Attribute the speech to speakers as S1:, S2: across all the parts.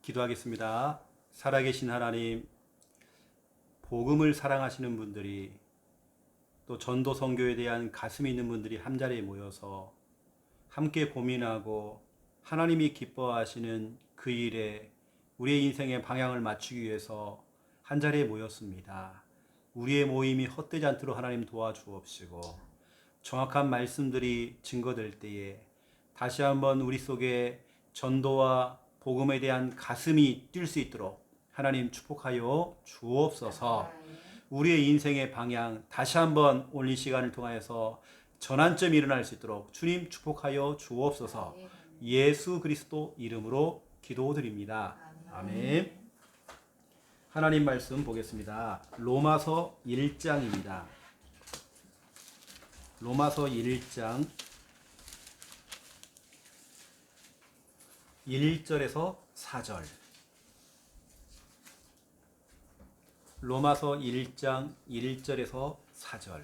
S1: 기도하겠습니다. 살아계신 하나님, 복음을 사랑하시는 분들이 또 전도 선교에 대한 가슴이 있는 분들이 한자리에 모여서 함께 고민하고 하나님이 기뻐하시는 그 일에 우리의 인생의 방향을 맞추기 위해서 한자리에 모였습니다. 우리의 모임이 헛되지 않도록 하나님 도와주옵시고 정확한 말씀들이 증거될 때에 다시 한번 우리 속에 전도와 복음에 대한 가슴이 뛸 수 있도록 하나님 축복하여 주옵소서. 우리의 인생의 방향 다시 한번 오늘 이 시간을 통하여서 전환점이 일어날 수 있도록 주님 축복하여 주옵소서. 예수 그리스도 이름으로 기도드립니다. 아멘. 하나님 말씀 보겠습니다. 로마서 1장입니다. 로마서 1장 1절에서 4절. 로마서 1장 1절에서 4절.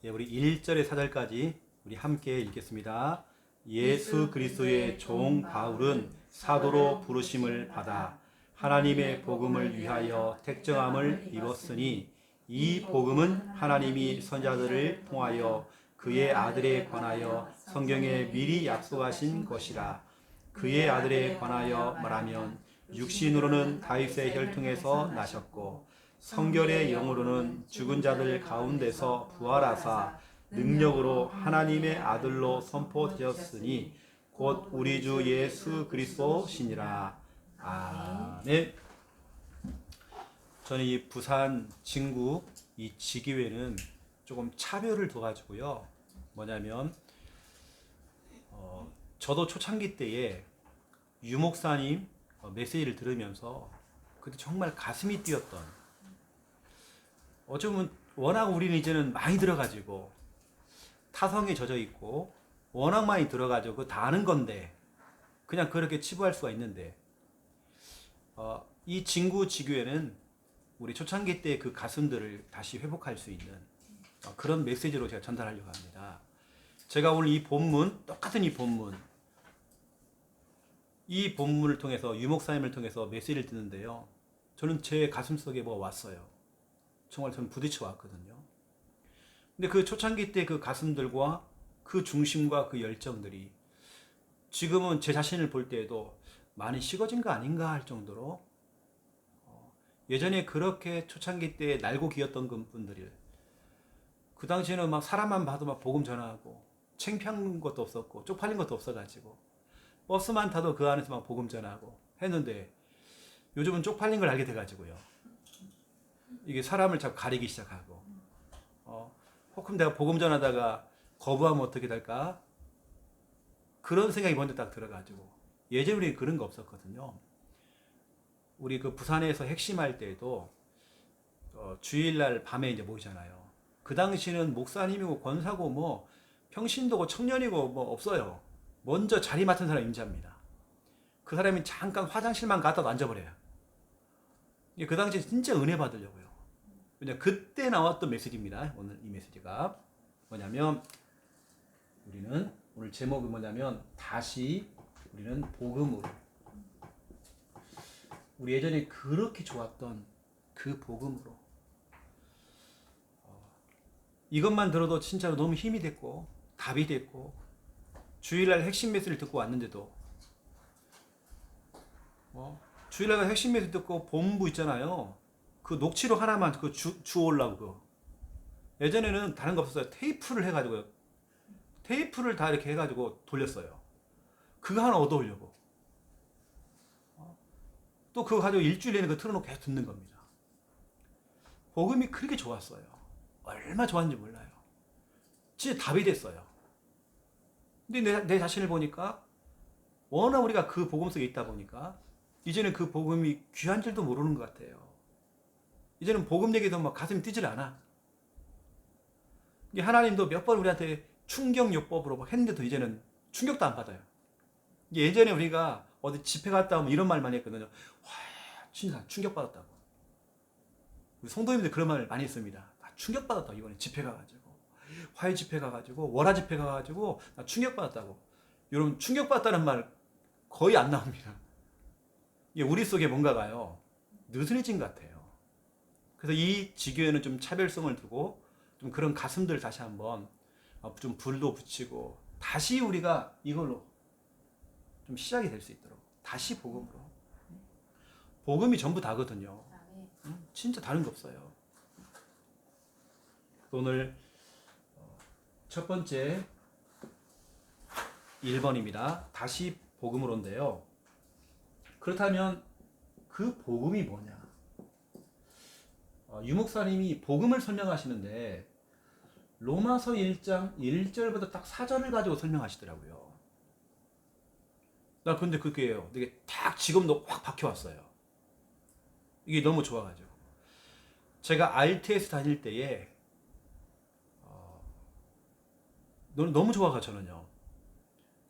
S1: 예, 우리 1절에 4절까지 우리 함께 읽겠습니다. 예수 그리스도의 종 바울은 사도로 부르심을 받아 하나님의 복음을 위하여 택정함을 입었으니 이 복음은 하나님이 선자들을 통하여 그의 아들에 관하여 성경에 미리 약속하신 것이라. 그의 아들에 관하여 말하면 육신으로는 다윗의 혈통에서 나셨고 성결의 영으로는 죽은 자들 가운데서 부활하사 능력으로 하나님의 아들로 선포되었으니 곧 우리 주 예수 그리스도시니라. 아멘. 저는 이 부산 진구 이 지교회는 조금 차별을 둬가지고요. 뭐냐면 저도 초창기 때에 유 목사님 메시지를 들으면서 그때 정말 가슴이 뛰었던, 어쩌면 워낙 우리는 이제는 많이 들어가지고 타성에 젖어 있고 워낙 많이 들어가지고 그거 다 아는 건데 그냥 그렇게 치부할 수가 있는데 이 진구 지교회는 우리 초창기 때 그 가슴들을 다시 회복할 수 있는 그런 메시지로 제가 전달하려고 합니다. 제가 오늘 이 본문, 똑같은 이 본문을 통해서 유 목사님을 통해서 메시지를 듣는데요. 저는 제 가슴 속에 뭐가 왔어요. 정말 저는 부딪혀 왔거든요. 근데 그 초창기 때 그 가슴들과 그 중심과 그 열정들이 지금은 제 자신을 볼 때에도 많이 식어진 거 아닌가 할 정도로 예전에 그렇게 초창기 때 날고 기었던 분들이 그 당시에는 막 사람만 봐도 막 복음 전하고 창피한 것도 없었고 쪽팔린 것도 없어가지고 버스만 타도 그 안에서 막 복음 전하고 했는데 요즘은 쪽팔린 걸 알게 돼가지고요. 이게 사람을 자꾸 가리기 시작하고 혹은 내가 복음 전하다가 거부하면 어떻게 될까? 그런 생각이 먼저 딱 들어가지고 예전에 우리 그런 거 없었거든요. 우리 그 부산에서 핵심할 때도 주일날 밤에 이제 모이잖아요. 그 당시는 목사님이고 권사고 뭐 평신도고 청년이고 뭐 없어요. 먼저 자리 맡은 사람이 임자입니다. 그 사람이 잠깐 화장실만 갔다 앉아버려요. 그 당시에 진짜 은혜 받으려고요. 그냥 그때 나왔던 메시지입니다. 오늘 이 메시지가 뭐냐면 우리는 오늘 제목이 뭐냐면 다시 우리는 복음으로, 우리 예전에 그렇게 좋았던 그 복음으로. 이것만 들어도 진짜로 너무 힘이 됐고 답이 됐고 주일날 핵심 메시지를 듣고 왔는데도 주일날 핵심 메시지 듣고 본부 있잖아요. 그 녹취록 하나만 그 주워오려고 그거. 예전에는 다른 거 없었어요. 테이프를 해가지고요. 테이프를 다 이렇게 해가지고 돌렸어요. 그거 하나 얻어오려고. 또 그거 가지고 일주일 내내 그거 틀어놓고 계속 듣는 겁니다. 복음이 그렇게 좋았어요. 얼마나 좋았는지 몰라요. 진짜 답이 됐어요. 근데 내 자신을 보니까 워낙 우리가 그 복음 속에 있다 보니까 이제는 그 복음이 귀한 줄도 모르는 것 같아요. 이제는 복음 얘기도 막 가슴이 뛰질 않아. 하나님도 몇 번 우리한테 충격요법으로 막 했는데도 이제는 충격도 안 받아요. 예전에 우리가 어디 집회 갔다 오면 이런 말 많이 했거든요. 와, 진짜 충격받았다고. 우리 성도님들 그런 말 많이 했습니다. 충격받았다고 이번에 집회 가가지고. 와, 화요 집회 가가지고 월화 집회 가가지고 나 충격받았다고. 여러분 충격받았다는 말 거의 안 나옵니다. 이게 우리 속에 뭔가가요 느슨해진 것 같아요. 그래서 이 지교에는 좀 차별성을 두고 좀 그런 가슴들 다시 한번 좀 불도 붙이고 다시 우리가 이걸로 좀 시작이 될 수 있도록 다시 복음으로. 복음이 전부 다거든요. 진짜 다른 거 없어요. 오늘 첫 번째 1번입니다. 다시 복음으로인데요. 그렇다면 그 복음이 뭐냐? 유목사님이 복음을 설명하시는데 로마서 1장 1절부터 딱 4절을 가지고 설명하시더라고요. 나 근데 그게요. 되게 딱 지금도 확 박혀왔어요. 이게 너무 좋아가지고. 제가 RTS 다닐 때에 너무 좋아가 저는요.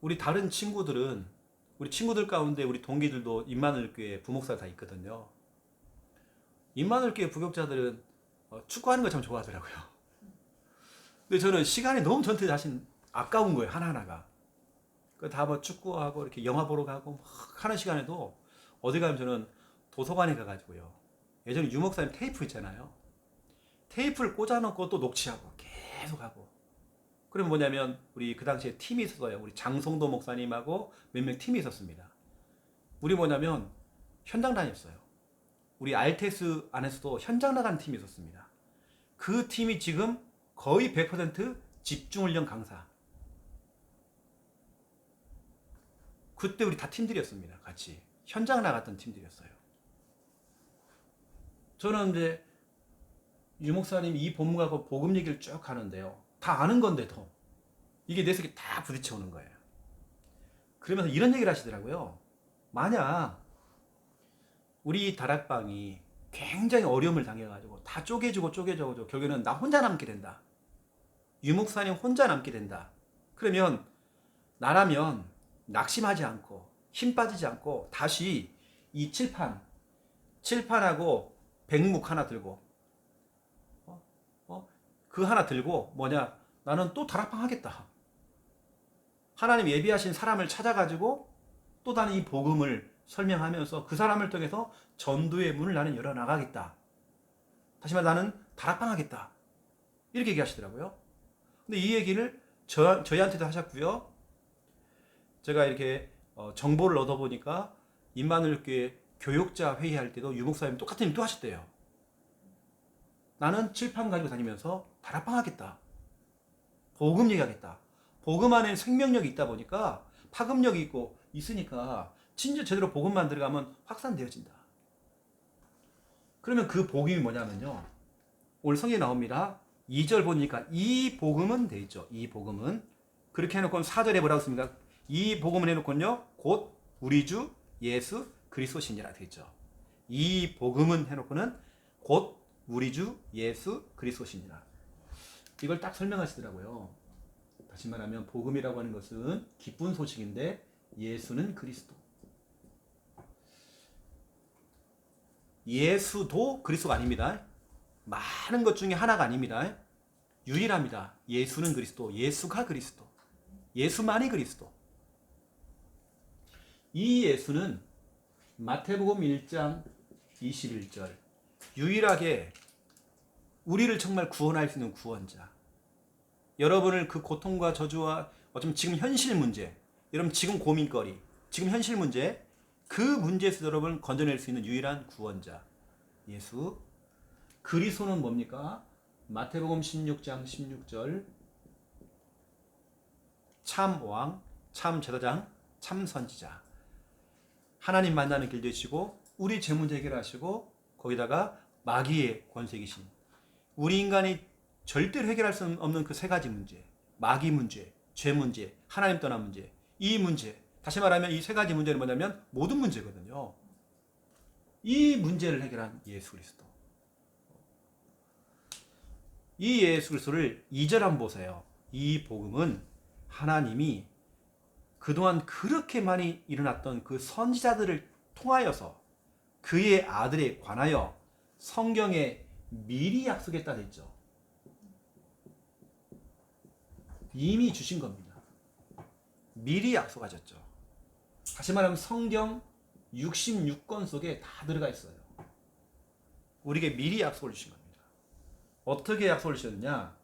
S1: 우리 다른 친구들은 우리 친구들 가운데 우리 동기들도 임마누엘교회 부목사 다 있거든요. 임마누엘교회 부교육자들은 축구하는 거 참 좋아하더라고요. 근데 저는 시간이 너무 전체 자신 아까운 거예요. 하나하나가. 다 뭐 축구하고 이렇게 영화 보러 가고 막 하는 시간에도 어디 가면 저는 도서관에 가가지고요. 예전에 유목사님 테이프 있잖아요. 테이프를 꽂아놓고 또 녹취하고 계속 하고. 그러면 뭐냐면 우리 그 당시에 팀이 있었어요. 우리 장성도 목사님하고 몇 명 팀이 있었습니다. 우리 뭐냐면 현장 다녔어요. 우리 RTS 안에서도 현장 나가는 팀이 있었습니다. 그 팀이 지금 거의 100% 집중훈련 강사. 그때 우리 다 팀들이었습니다. 같이 현장 나갔던 팀들이었어요. 저는 이제 유목사님 이 본문하고 복음 얘기를 쭉 하는데요. 다 아는 건데도 이게 내 속에 다 부딪혀 오는 거예요. 그러면서 이런 얘기를 하시더라고요. 만약 우리 다락방이 굉장히 어려움을 당해가지고 다 쪼개지고 결국에는 나 혼자 남게 된다. 유목사님 혼자 남게 된다. 그러면 나라면 낙심하지 않고 힘 빠지지 않고 다시 이 칠판하고 백묵 하나 들고 그 하나 들고 뭐냐 나는 또 다락방 하겠다. 하나님 예비하신 사람을 찾아가지고 또 나는 이 복음을 설명하면서 그 사람을 통해서 전도의 문을 나는 열어나가겠다. 다시 말해 나는 다락방 하겠다. 이렇게 얘기하시더라고요. 근데 이 얘기를 저희한테도 하셨고요. 제가 이렇게 정보를 얻어보니까 임마누엘교회 교육자 회의할 때도 유목사님 똑같은 일도 하셨대요. 나는 칠판 가지고 다니면서 다락방 하겠다. 복음 얘기하겠다. 복음 안에 생명력이 있다 보니까 파급력이 있고 있으니까 진짜 제대로 복음만 들어가면 확산되어진다. 그러면 그 복음이 뭐냐면요. 오늘 성경에 나옵니다. 2절 보니까 이 복음은 돼 있죠. 이 복음은 그렇게 해놓고 4절에 뭐라고 했습니까? 이 복음을 해놓고요. 곧 우리 주 예수 그리스도시니라 돼 있죠. 이 복음은 해놓고는 곧 우리 주 예수 그리스도시니라. 이걸 딱 설명하시더라고요. 다시 말하면 복음이라고 하는 것은 기쁜 소식인데 예수는 그리스도. 예수도 그리스도가 아닙니다. 많은 것 중에 하나가 아닙니다. 유일합니다. 예수는 그리스도. 예수가 그리스도. 예수만이 그리스도. 이 예수는 마태복음 1장 21절 유일하게 우리를 정말 구원할 수 있는 구원자. 여러분을 그 고통과 저주와 어쩌면 지금 현실 문제, 여러분 지금 고민거리, 지금 현실 문제, 그 문제에서 여러분을 건져낼 수 있는 유일한 구원자. 예수. 그리스도는 뭡니까? 마태복음 16장 16절 참 왕, 참 제사장, 참 선지자. 하나님 만나는 길 되시고 우리 죄 문제 해결하시고 거기다가 마귀의 권세이신 우리 인간이 절대로 해결할 수 없는 그 세 가지 문제, 마귀 문제, 죄 문제, 하나님 떠난 문제, 이 문제. 다시 말하면 이 세 가지 문제는 뭐냐면 모든 문제거든요. 이 문제를 해결한 예수 그리스도. 이 예수 그리스도를 2절 한번 보세요. 이 복음은 하나님이 그동안 그렇게 많이 일어났던 그 선지자들을 통하여서 그의 아들에 관하여 성경에 미리 약속했다 됐죠. 이미 주신 겁니다. 미리 약속하셨죠. 다시 말하면 성경 66권 속에 다 들어가 있어요. 우리에게 미리 약속을 주신 겁니다. 어떻게 약속을 주셨느냐?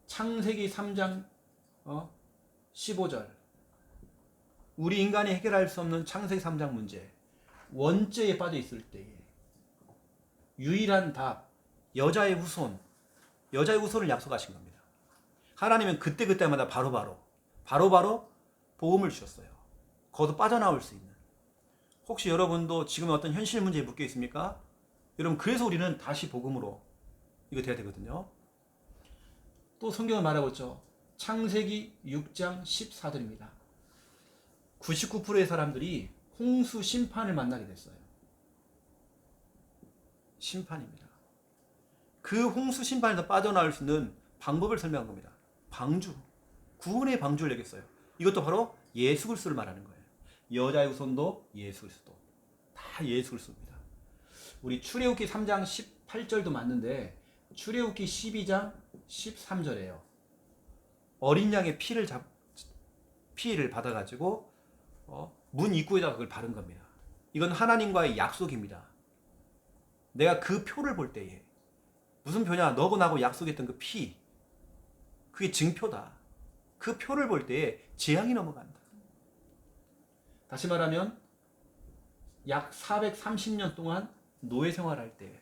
S1: 창세기 3장 15절. 우리 인간이 해결할 수 없는 창세기 3장 문제. 원죄에 빠져 있을 때에 유일한 답, 여자의 후손을 약속하신 겁니다. 하나님은 그때그때마다 바로바로 복음을 주셨어요. 거기서 빠져나올 수 있는. 혹시 여러분도 지금 어떤 현실 문제에 묶여 있습니까? 여러분, 그래서 우리는 다시 복음으로 이거 돼야 되거든요. 또 성경을 말하고 있죠. 창세기 6장 14절입니다. 99%의 사람들이 홍수 심판을 만나게 됐어요. 심판입니다. 그 홍수 심판에서 빠져나올 수 있는 방법을 설명한 겁니다. 방주. 구원의 방주를 얘기했어요. 이것도 바로 예수 그리스도를 말하는 거예요. 여자의 후손도 예수 그리스도. 다 예수 그리스도입니다. 우리 출애굽기 3장 18절도 맞는데 출애굽기 12장 13절이에요. 어린 양의 피를 받아가지고 문 입구에다가 그걸 바른 겁니다. 이건 하나님과의 약속입니다. 내가 그 표를 볼 때에 무슨 표냐? 너고 나고 약속했던 그 피, 그게 증표다. 그 표를 볼 때에 재앙이 넘어간다. 다시 말하면 약 430년 동안 노예 생활할 때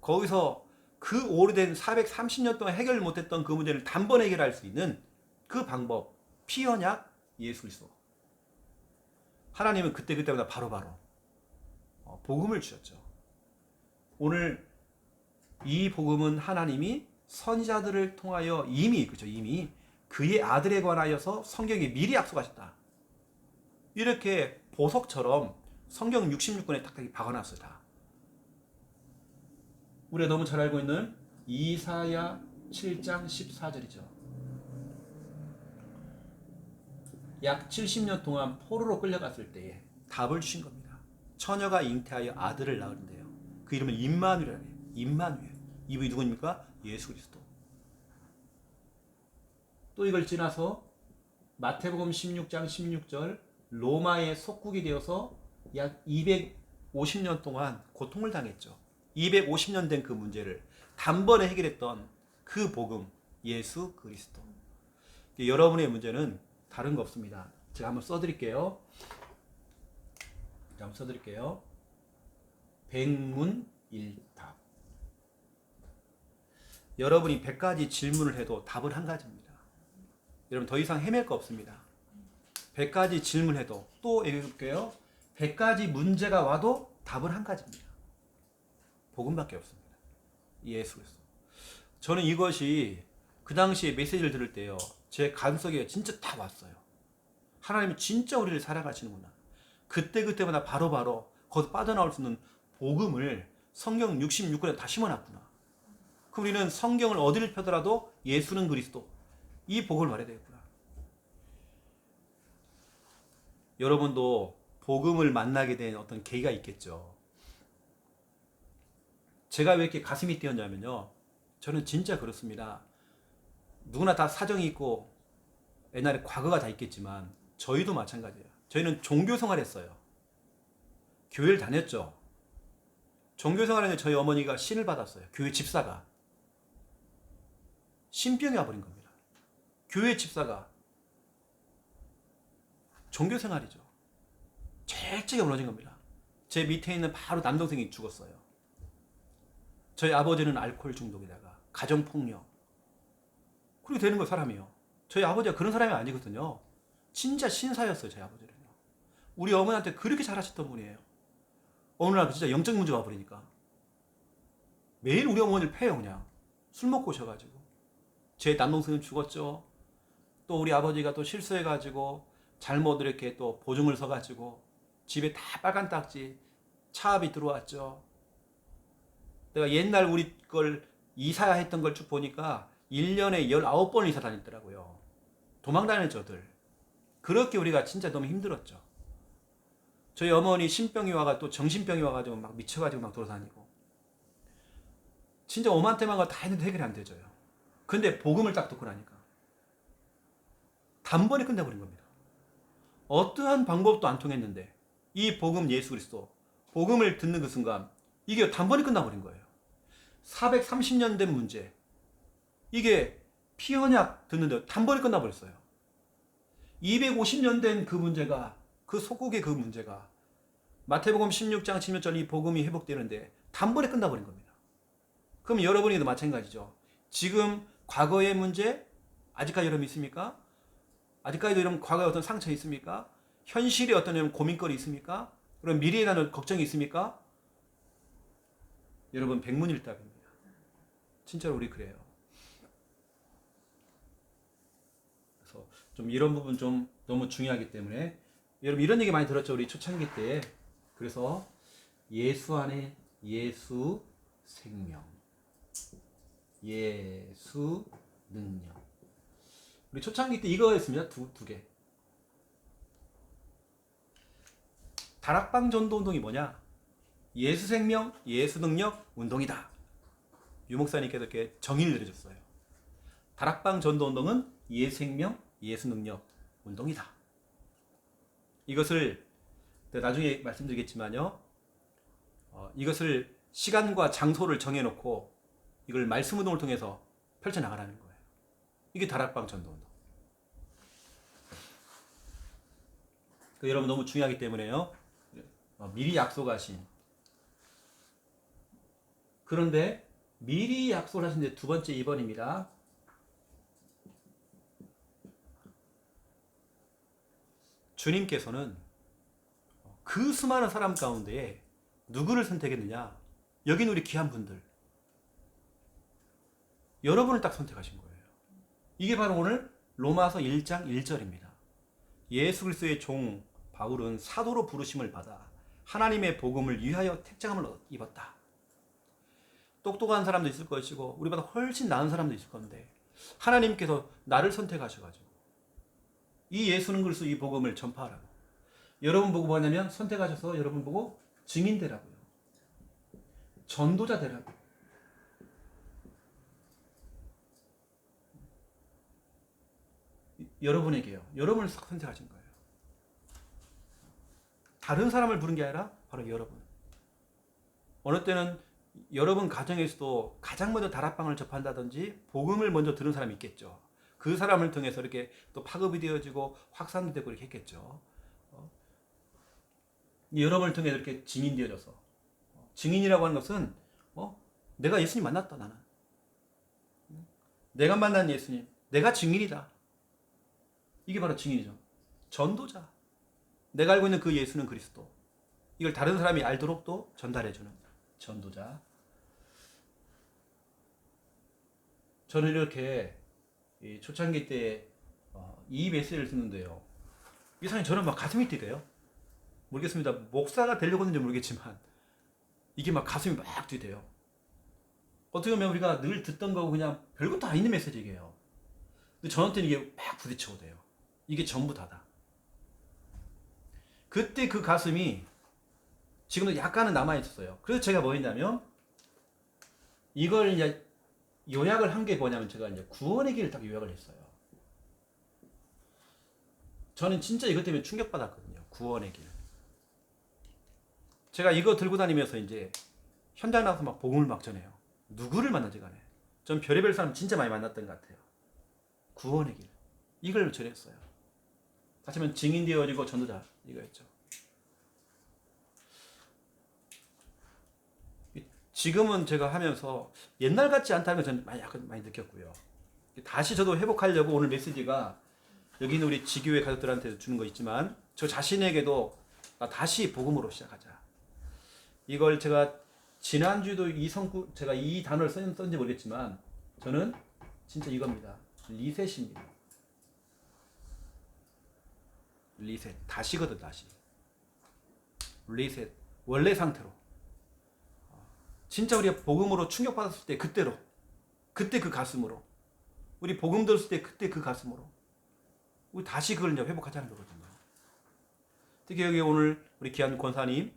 S1: 거기서 그 오래된 430년 동안 해결 못했던 그 문제를 단번에 해결할 수 있는 그 방법, 피 언약 예수 그리스도. 하나님은 그때마다 바로바로 복음을 주셨죠. 오늘 이 복음은 하나님이 선지자들을 통하여 이미 그의 아들에 관하여서 성경에 미리 약속하셨다. 이렇게 보석처럼 성경 66권에 딱딱히 박아놨어요. 다. 우리가 너무 잘 알고 있는 이사야 7장 14절이죠. 약 70년 동안 포로로 끌려갔을 때에 답을 주신 겁니다. 처녀가 잉태하여 아들을 낳은데요. 그 이름은 임마누엘이에요. 임마누엘. 이분이 누구입니까? 예수 그리스도. 또 이걸 지나서 마태복음 16장 16절 로마의 속국이 되어서 약 250년 동안 고통을 당했죠. 250년 된 그 문제를 단번에 해결했던 그 복음 예수 그리스도. 여러분의 문제는 다른 거 없습니다. 제가 한번 써드릴게요. 백문일답. 여러분이 100가지 질문을 해도 답은 한 가지입니다. 여러분 더 이상 헤맬 거 없습니다. 100가지 질문해도 또 얘기해볼게요. 100가지 문제가 와도 답은 한 가지입니다. 복음밖에 없습니다. 예수 그리스도. 저는 이것이 그 당시에 메시지를 들을 때요, 제 가슴속에 진짜 다 왔어요. 하나님이 진짜 우리를 사랑하시는구나. 그때마다 바로바로 거기서 빠져나올 수 있는 복음을 성경 66권에 다 심어놨구나. 그럼 우리는 성경을 어디를 펴더라도 예수는 그리스도, 이 복음을 말해야 되겠구나. 여러분도 복음을 만나게 된 어떤 계기가 있겠죠. 제가 왜 이렇게 가슴이 뛰었냐면요, 저는 진짜 그렇습니다. 누구나 다 사정이 있고 옛날에 과거가 다 있겠지만 저희도 마찬가지예요. 저희는 종교생활 했어요. 교회를 다녔죠. 종교생활 했는데 저희 어머니가 신을 받았어요. 교회 집사가. 신병이 와버린 겁니다. 교회 집사가. 종교생활이죠. 철저히 무너진 겁니다. 제 밑에 있는 바로 남동생이 죽었어요. 저희 아버지는 알코올 중독에다가 가정폭력. 그렇게 되는 거 사람이요. 저희 아버지가 그런 사람이 아니거든요. 진짜 신사였어요. 저희 아버지는요. 우리 어머니한테 그렇게 잘하셨던 분이에요. 어느 날 진짜 영적 문제가 와버리니까 매일 우리 어머니를 패요. 그냥 술 먹고 오셔가지고. 제 남동생은 죽었죠. 또 우리 아버지가 또 실수해가지고 잘못 이렇게 또 보증을 서가지고 집에 다 빨간 딱지 차압이 들어왔죠. 내가 옛날 우리 걸 이사했던 걸 쭉 보니까 1년에 19번을 이사 다녔더라고요. 도망 다니는 저들. 그렇게 우리가 진짜 너무 힘들었죠. 저희 어머니 신병이 와가 또 정신병이 와가지고 막 미쳐가지고 막 돌아다니고. 진짜 오만테만 거 다 했는데 해결이 안 되져요. 근데 복음을 딱 듣고 나니까 단번에 끝내버린 겁니다. 어떠한 방법도 안 통했는데 이 복음 예수 그리스도 복음을 듣는 그 순간 이게 단번에 끝나버린 거예요. 430년 된 문제, 이게 피언약 듣는데 단번에 끝나버렸어요. 250년 된 그 문제가, 그 속국의 그 문제가 마태복음 16장 16절 이 복음이 회복되는데 단번에 끝나버린 겁니다. 그럼 여러분에게도 마찬가지죠. 지금 과거의 문제 아직까지 여러분 있습니까? 아직까지도 이런 과거에 어떤 상처 있습니까? 현실에 어떤 이런 고민거리 있습니까? 그런 미래에 대한 걱정이 있습니까? 여러분 백문일답입니다. 진짜로 우리 그래요. 그래서 좀 이런 부분 좀 너무 중요하기 때문에 여러분 이런 얘기 많이 들었죠. 우리 초창기 때에. 그래서 예수 안에 예수 생명, 예수 능력. 우리 초창기 때 이거였습니다. 두 개. 다락방 전도 운동이 뭐냐? 예수 생명, 예수 능력 운동이다. 유 목사님께서 이렇게 정의를 내려줬어요. 다락방 전도 운동은 예수 생명, 예수 능력 운동이다. 이것을 나중에 말씀드리겠지만요. 이것을 시간과 장소를 정해놓고 이걸 말씀 운동을 통해서 펼쳐나가라는 거예요. 이게 다락방 전도 운동. 여러분 너무 중요하기 때문에요. 미리 약속하신. 그런데 미리 약속을 하신 두 번째 2번입니다. 주님께서는 그 수많은 사람 가운데에 누구를 선택했느냐? 여긴 우리 귀한 분들. 여러분을 딱 선택하신 거예요. 이게 바로 오늘 로마서 1장 1절입니다. 예수 그리스도의 종 바울은 사도로 부르심을 받아 하나님의 복음을 위하여 택장함을 입었다. 똑똑한 사람도 있을 것이고 우리보다 훨씬 나은 사람도 있을 건데 하나님께서 나를 선택하셔가지고 이 예수는 그리스도 이 복음을 전파하라고. 여러분 보고 뭐냐면 선택하셔서 여러분 보고 증인 되라고요. 전도자 되라고. 여러분에게요. 여러분을 선택하신 거예요. 다른 사람을 부른 게 아니라 바로 여러분. 어느 때는 여러분 가정에서도 가장 먼저 다락방을 접한다든지 복음을 먼저 들은 사람이 있겠죠. 그 사람을 통해서 이렇게 또 파급이 되어지고 확산이 되고 이렇게 했겠죠. 여러분을 통해 이렇게 증인되어져서 증인이라고 하는 것은 내가 예수님 만났다 나는. 내가 만난 예수님, 내가 증인이다. 이게 바로 증인이죠. 전도자. 내가 알고 있는 그 예수는 그리스도. 이걸 다른 사람이 알도록 또 전달해주는 전도자. 저는 이렇게 초창기 때 이 메시지를 듣는데요. 이상하게 저는 막 가슴이 뛰대요. 모르겠습니다. 목사가 되려고 했는지 모르겠지만 이게 막 가슴이 막 뛰대요. 어떻게 보면 우리가 늘 듣던 거고 그냥 별것도 아닌 메시지예요. 근데 저한테는 이게 막 부딪히고 돼요. 이게 전부 다다. 그때 그 가슴이 지금도 약간은 남아있었어요. 그래서 제가 뭐 했냐면 이걸 이제 요약을 한 게 뭐냐면 제가 이제 구원의 길을 딱 요약을 했어요. 저는 진짜 이것 때문에 충격받았거든요. 구원의 길. 제가 이거 들고 다니면서 이제 현장 나가서 막 복음을 막 전해요. 누구를 만나지 간에. 전 별의별 사람 진짜 많이 만났던 것 같아요. 구원의 길. 이걸 전했어요. 다시 한번 증인 되어지고 전도자 이거였죠. 지금은 제가 하면서 옛날 같지 않다는 걸 저는 약간 많이 느꼈고요. 다시 저도 회복하려고 오늘 메시지가 여기 있는 우리 지교회 가족들한테 주는 거 있지만 저 자신에게도 다시 복음으로 시작하자. 이걸 제가 지난주도 제가 이 단어를 썼는지 모르겠지만 저는 진짜 이겁니다. 리셋입니다. 리셋. 다시거든, 다시. 리셋. 원래 상태로. 진짜 우리가 복음으로 충격받았을 때 그때로. 그때 그 가슴으로. 우리 복음 들었을 때 그때 그 가슴으로. 우리 다시 그걸 이제 회복하자는 거거든요. 특히 여기 오늘 우리 귀한 권사님,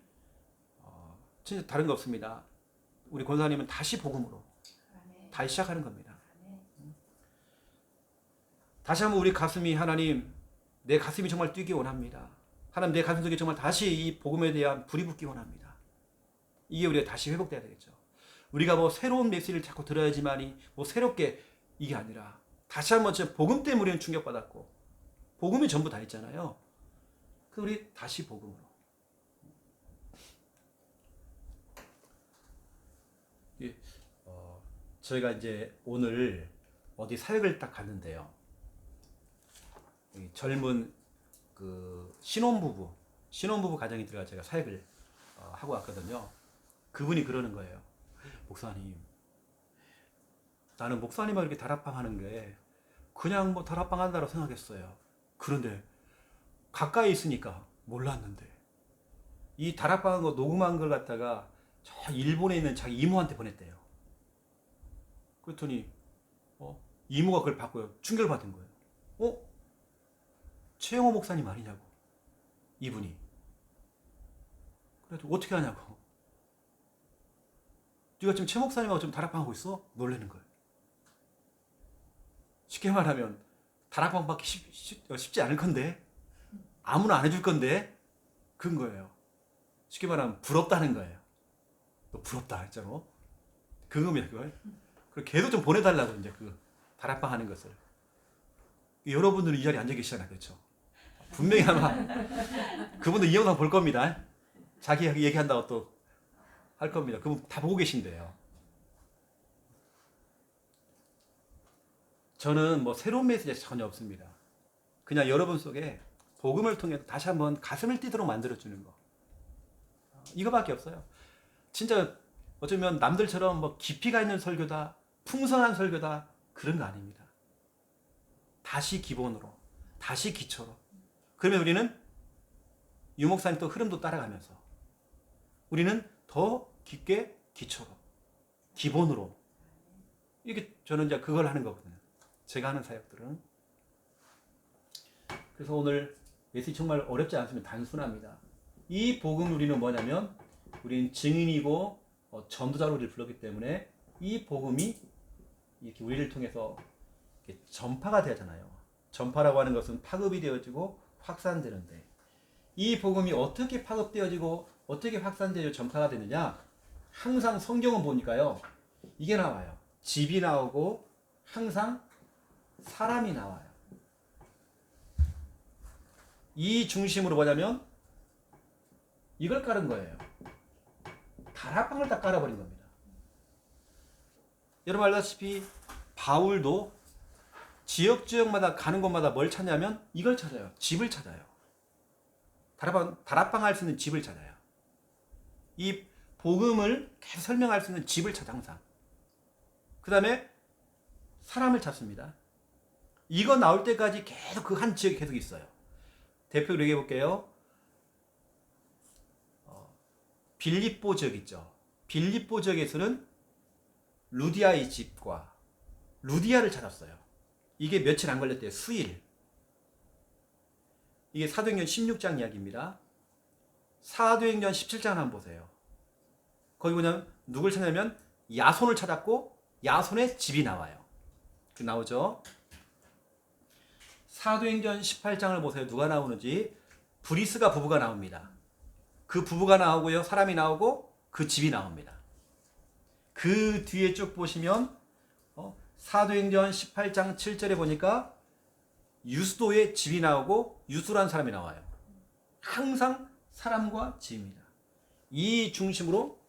S1: 진짜 다른 거 없습니다. 우리 권사님은 다시 복음으로 다시 시작하는 겁니다. 다시 한번 우리 가슴이 하나님, 내 가슴이 정말 뛰기 원합니다. 하나님, 내 가슴 속에 정말 다시 이 복음에 대한 불이 붙기 원합니다. 이게 우리가 다시 회복돼야 되겠죠. 우리가 뭐 새로운 메시지를 자꾸 들어야지만이 뭐 새롭게, 이게 아니라 다시 한번 진짜 복음 때문에 우리는 충격받았고 복음이 전부 다 있잖아요. 그 우리 다시 복음으로. 저희가 이제 오늘 어디 사역을 딱 갔는데요. 젊은 그 신혼부부 가정이 들어가 제가 사역을 하고 왔거든요. 그분이 그러는 거예요. 목사님, 나는 목사님하고 이렇게 다락방 하는 게 그냥 뭐 다락방 한다고 생각했어요. 그런데 가까이 있으니까 몰랐는데 이 다락방 거 녹음한 걸 갖다가 저 일본에 있는 자기 이모한테 보냈대요. 그랬더니 이모가 그걸 받고요. 충격을 받은 거예요. 최영호 목사님 아니냐고, 이분이. 그래도 어떻게 하냐고. 네가 지금 최 목사님하고 좀 다락방 하고 있어? 놀라는 거예요. 쉽게 말하면 다락방 받기 쉽지 않을 건데, 아무나 안 해줄 건데, 그런 거예요. 쉽게 말하면 부럽다는 거예요. 너 부럽다 했잖아. 그겁니다, 그걸. 그리고 걔도 좀 보내달라고, 이제 그 다락방 하는 것을. 여러분들은 이 자리에 앉아 계시잖아요, 그렇죠? 분명히 아마 그분도 이 영상 볼 겁니다. 자기 얘기한다고 또 할 겁니다. 그분 다 보고 계신데요. 저는 뭐 새로운 메시지 전혀 없습니다. 그냥 여러분 속에 복음을 통해 다시 한번 가슴을 뛰도록 만들어주는 거. 이거밖에 없어요. 진짜 어쩌면 남들처럼 뭐 깊이가 있는 설교다, 풍성한 설교다, 그런 거 아닙니다. 다시 기본으로, 다시 기초로. 그러면 우리는 유목사님 또 흐름도 따라가면서 우리는 더 깊게 기초로, 기본으로. 이게 저는 이제 그걸 하는 거거든요. 제가 하는 사역들은. 그래서 오늘 메시지 정말 어렵지 않습니다. 단순합니다. 이 복음 우리는 뭐냐면 우리는 증인이고 전도자로 우리를 불렀기 때문에 이 복음이 이렇게 우리를 통해서 이렇게 전파가 되잖아요. 전파라고 하는 것은 파급이 되어지고 확산되는데 이 복음이 어떻게 파급되어지고 어떻게 확산되어 전파가 되느냐? 항상 성경은 보니까요. 이게 나와요. 집이 나오고 항상 사람이 나와요. 이 중심으로 뭐냐면 이걸 깔은 거예요. 다락방을 딱 깔아버린 겁니다. 여러분 알다시피 바울도 지역마다 가는 곳마다 뭘 찾냐면 이걸 찾아요. 집을 찾아요. 다락방 할 수 있는 집을 찾아요. 이 복음을 계속 설명할 수 있는 집을 찾아 항상. 그 다음에 사람을 찾습니다. 이거 나올 때까지 계속 그 한 지역에 계속 있어요. 대표로 얘기해 볼게요. 빌립보 지역 있죠. 빌립보 지역에서는 루디아의 집과 루디아를 찾았어요. 이게 며칠 안 걸렸대요. 수일. 이게 사도행전 16장 이야기입니다. 사도행전 17장 한번 보세요. 거기 뭐냐면 누굴 찾냐면 야손을 찾았고 야손의 집이 나와요. 그 나오죠. 사도행전 18장을 보세요. 누가 나오는지. 브리스가 부부가 나옵니다. 그 부부가 나오고요. 사람이 나오고 그 집이 나옵니다. 그 뒤에 쭉 보시면 사도행전 18장 7절에 보니까 유스도의 집이 나오고 유수라는 사람이 나와요. 항상 사람과 집입니다. 이 중심으로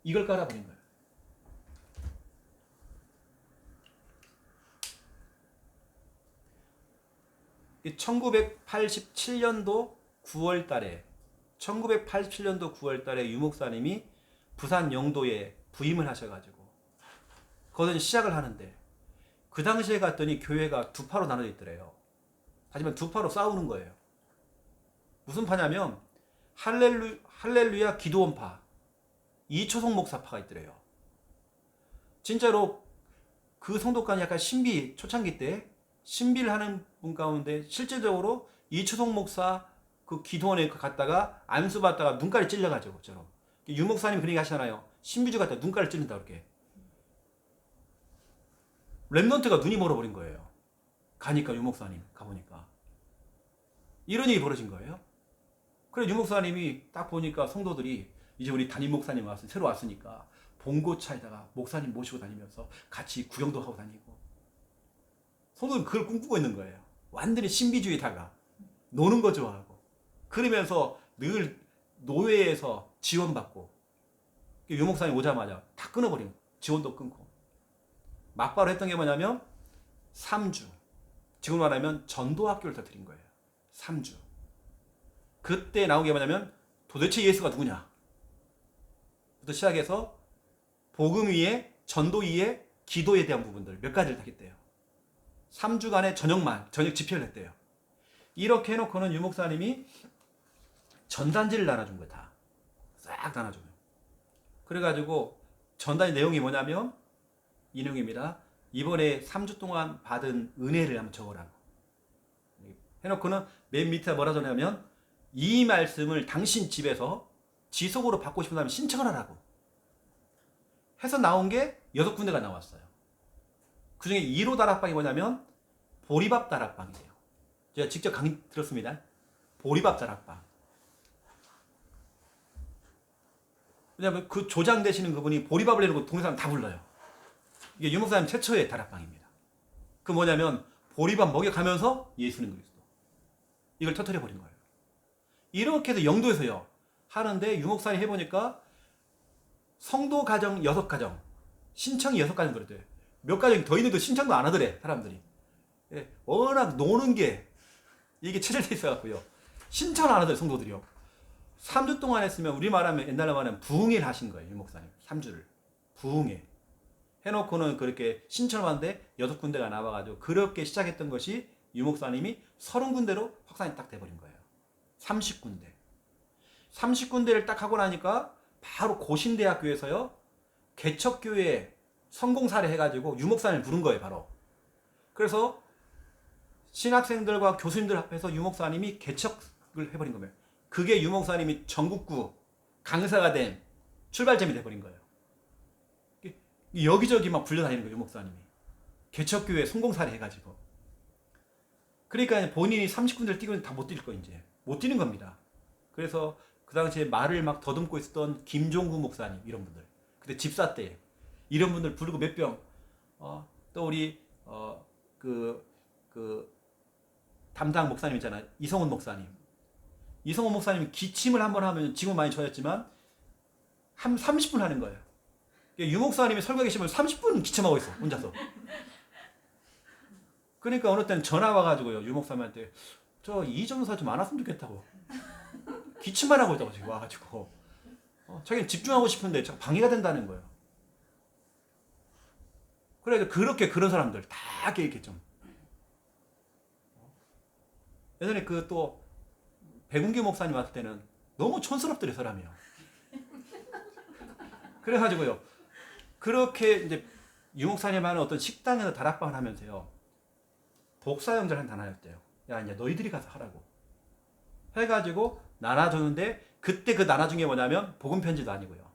S1: 이걸 깔아버린 거예요. 1987년도 9월 달에 유목사님이 부산 영도에 부임을 하셔가지고 거기서 시작을 하는데 그 당시에 갔더니 교회가 두 파로 나눠져 있더래요. 하지만 두 파로 싸우는 거예요. 무슨 파냐면 할렐루야 기도원파, 이초성 목사파가 있더래요. 진짜로 그 성도간이 약간 초창기 때 신비를 하는 분 가운데 실제적으로 이초성 목사 그 기도원에 갔다가 안수 받다가 눈깔이 찔려가지고 저런 유 목사님 그런 얘기 하시잖아요. 신비주 갔다가 눈깔을 찔린다 그렇게. 랩넌트가 눈이 멀어버린 거예요. 가니까 유목사님 가보니까 이런 일이 벌어진 거예요. 그래 유목사님이 딱 보니까 성도들이 이제 우리 담임 목사님 새로 왔으니까 봉고차에다가 목사님 모시고 다니면서 같이 구경도 하고 다니고 성도들은 그걸 꿈꾸고 있는 거예요. 완전히 신비주의다가 노는 거 좋아하고 그러면서 늘 노예에서 지원받고 유목사님 오자마자 다 끊어버린 거예요. 지원도 끊고 막바로 했던 게 뭐냐면 3주 지금 말하면 전도학교를 터뜨린 거예요. 3주 그때 나온 게 뭐냐면 도대체 예수가 누구냐 부터 시작해서 복음 위에 전도 위에 기도에 대한 부분들 몇 가지를 다 했대요. 3주간의 저녁 집회를 했대요. 이렇게 해놓고는 유목사님이 전단지를 나눠준 거예요. 다 싹 나눠줘요. 그래가지고 전단지 내용이 뭐냐면 이 내용입니다. 이번에 3주 동안 받은 은혜를 한번 적어라고 해놓고는 맨 밑에 뭐라 적냐면 이 말씀을 당신 집에서 지속으로 받고 싶은 사람이 신청을 하라고 해서 나온 게 6군데가 나왔어요. 그 중에 1호 다락방이 뭐냐면 보리밥 다락방이에요. 제가 직접 강의 들었습니다. 보리밥 다락방. 왜냐하면 그 조장 되시는 그분이 보리밥을 내놓고 동네 사람 다 불러요. 이게 유목사님 최초의 다락방입니다. 그 뭐냐면 보리밥 먹여가면서 예수는 그리스도. 이걸 터뜨려 버린 거예요. 이렇게 해서 영도에서요 하는데 유목사님 해보니까 성도 가정 6가정 신청이 6가정 그랬대요. 몇 가정이 더 있는데 신청도 안 하더래 사람들이. 예, 워낙 노는 게 이게 체질돼 있어갖고요 신청을 안 하더래 성도들이요. 3주 동안 했으면 우리 말하면 옛날에 말하면 부흥회를 하신 거예요. 유목사님 3주를 부흥회 해놓고는 그렇게 신청을 하는데 6군데가 나와가지고 그렇게 시작했던 것이 유목사님이 30군데로 확산이 딱 돼버린 거예요. 30군데를 딱 하고 나니까 바로 고신대학교에서요 개척교회 성공 사례 해가지고 유목사님을 부른 거예요. 바로 그래서 신학생들과 교수님들 앞에서 유목사님이 개척을 해버린 거예요. 그게 유목사님이 전국구 강사가 된 출발점이 돼버린 거예요. 여기저기 막 불려다니는 거예요. 유목사님이 개척교회 성공 사례 해가지고. 그러니까 본인이 30군데를 뛰고 다 못 뛸 거 이제 못 뛰는 겁니다. 그래서 그 당시에 말을 막 더듬고 있었던 김종구 목사님 이런 분들 그때 집사 때 이런 분들 부르고 몇 병 또 우리 그 담당 목사님 있잖아요. 이성훈 목사님 기침을 한번 하면 지금 많이 좋아졌지만 한 30분 하는 거예요. 유 목사님이 설교 계시면 30분 기침하고 있어 혼자서. 그러니까 어느 때는 전화 와가지고요 유 목사님한테 저 이전사 좀 안 왔으면 좋겠다고 기침만 하고 있다고 지금 와가지고 자기는 집중하고 싶은데 자꾸 방해가 된다는 거예요. 그래서 그렇게 그런 사람들 다 이렇게 좀 예전에 그 또 백운기 목사님 왔을 때는 너무 촌스럽더래 사람이요. 그래가지고요 그렇게 이제 유 목사님 하는 어떤 식당에서 다락방을 하면서요 복사형제를 한 단어였대요. 야 이제 너희들이 가서 하라고 해가지고 나눠줬는데 그때 그 나눠준 게 뭐냐면 복음 편지도 아니고요.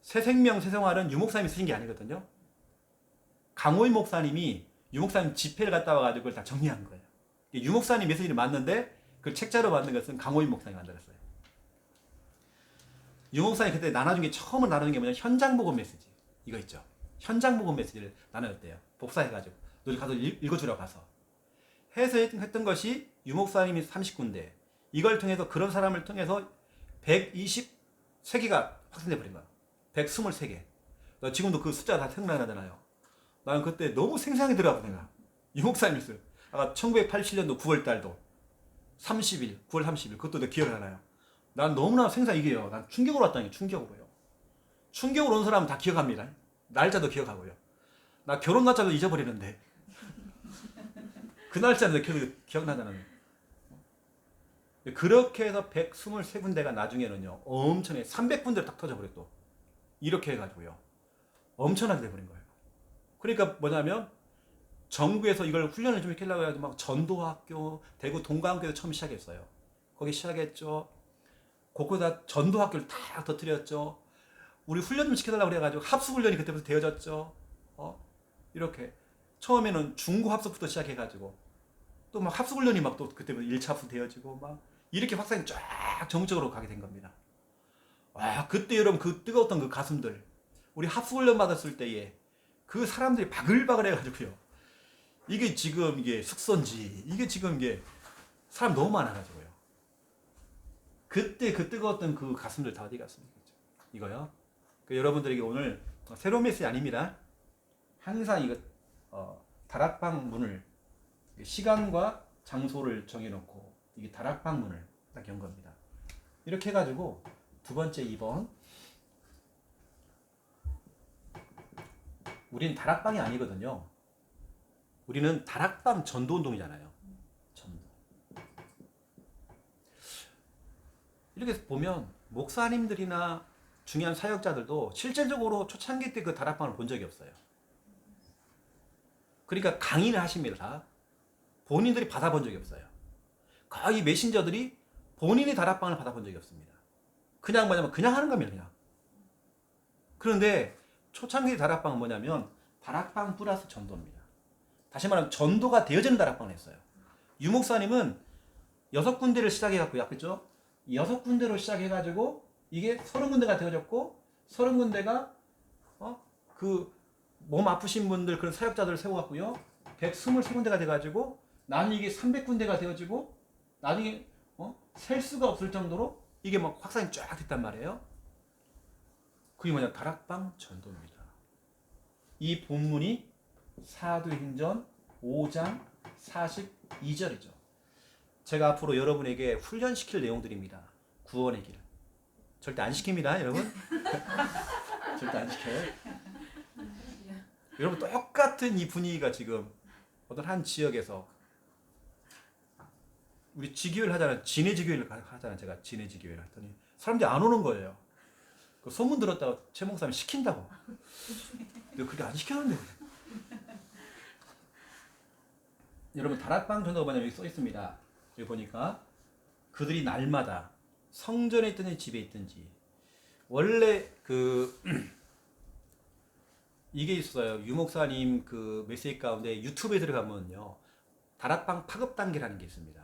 S1: 새생명 새생활은 유 목사님이 쓰신 게 아니거든요. 강호인 목사님이 유 목사님 집회를 갔다 와가지고 그걸 다 정리한 거예요. 유 목사님 메시지를 맞는데 그 책자로 만든 것은 강호인 목사님이 만들었어요. 유 목사님이 그때 나눠준 게 처음으로 나눠준 게 뭐냐면 현장 복음 메시지 이거 있죠. 현장 복음 메시지를 나눴대요. 복사해가지고 너희 가서 읽어주라고 가서 해서 했던 것이 유 목사님이 30군데 이걸 통해서 그런 사람을 통해서 123개가 확산돼 버린 거야. 123개. 나 지금도 그 숫자가 다 생각나잖아요. 나는 그때 너무 생생하더라고 내가. 유 목사님이었어요. 아까 1987년도 9월 달도 30일 9월 30일 그것도 내가 기억을 하나요. 난 너무나 생생 이게요. 난 충격으로 왔다니 충격으로요. 충격으로 온 사람은 다 기억합니다. 날짜도 기억하고요. 나 결혼 날짜도 잊어버리는데 그 날짜도 기억나잖아요. 그렇게 해서 123군데가 나중에는요 엄청나게 300군데로 딱 터져버려 또 이렇게 해가지고요 엄청나게 돼버린 거예요. 그러니까 뭐냐면 정부에서 이걸 훈련을 좀 이렇게 하려고 해가지고 막 전도학교 대구 동가학교에서 처음 시작했어요. 거기 시작했죠. 곳곳다 전도학교를 다 터뜨렸죠. 우리 훈련 좀 시켜달라고 그래가지고 합수훈련이 그때부터 되어졌죠. 이렇게 처음에는 중고 합숙부터 시작해가지고 또 막 합숙 훈련이 막 또 그때부터 1차 합숙 되어지고 막 이렇게 확산이 쫙 전국적으로 가게 된 겁니다. 와, 그때 여러분 그 뜨거웠던 그 가슴들, 우리 합숙 훈련 받았을 때에 그 사람들이 바글바글 해가지고요. 이게 지금 이게 숙소인지 이게 지금 이게 사람 너무 많아가지고요. 그때 그 뜨거웠던 그 가슴들 다 어디 갔습니까? 이거요. 그 여러분들에게 오늘 새로운 메시지 아닙니다. 항상 이거 다락방 문을 시간과 장소를 정해놓고 이게 다락방 문을 딱 연 겁니다. 이렇게 해가지고 두 번째 2번 우리는 다락방이 아니거든요. 우리는 다락방 전도운동이잖아요. 전도. 이렇게 보면 목사님들이나 중요한 사역자들도 실질적으로 초창기 때 그 다락방을 본 적이 없어요. 그러니까 강의를 하십니다. 다. 본인들이 받아본 적이 없어요. 거의 메신저들이 본인이 다락방을 받아본 적이 없습니다. 그냥 뭐냐면 그냥 하는 겁니다. 그냥. 그런데 초창기 다락방은 뭐냐면 다락방 플러스 전도입니다. 다시 말하면 전도가 되어지는 다락방을 했어요. 유목사님은 6군데를 시작해갖고 약했죠. 6군데로 시작해가지고 이게 30군데가 되어졌고 30군데가 그 몸 아프신 분들 그런 사역자들을 세워갖고요 123군데가 돼가지고 나는 이게 300군데가 되어지고 나중에 셀 수가 없을 정도로 이게 막 확산이 쫙 됐단 말이에요. 그게 뭐냐 다락방 전도입니다. 이 본문이 사도행전 5장 42절이죠. 제가 앞으로 여러분에게 훈련시킬 내용들입니다. 구원의 길은 절대 안 시킵니다, 여러분. 절대 안 시켜요. 여러분 똑같은 이 분위기가 지금 어떤 한 지역에서 우리 지교회를 하잖아요. 진해지교회를 하잖아요. 제가 진해지교회를 했더니 사람들이 안 오는 거예요. 그 소문 들었다가 최 목사님이 시킨다고. 근데 그게 안 시켰는데. 여러분 다락방 전도가 뭐냐면 여기 써 있습니다. 여기 보니까 그들이 날마다 성전에 있든지 집에 있든지 원래 그 이게 있어요. 유목사님 그 메시지 가운데 유튜브에 들어가면요. 다락방 파급 단계라는 게 있습니다.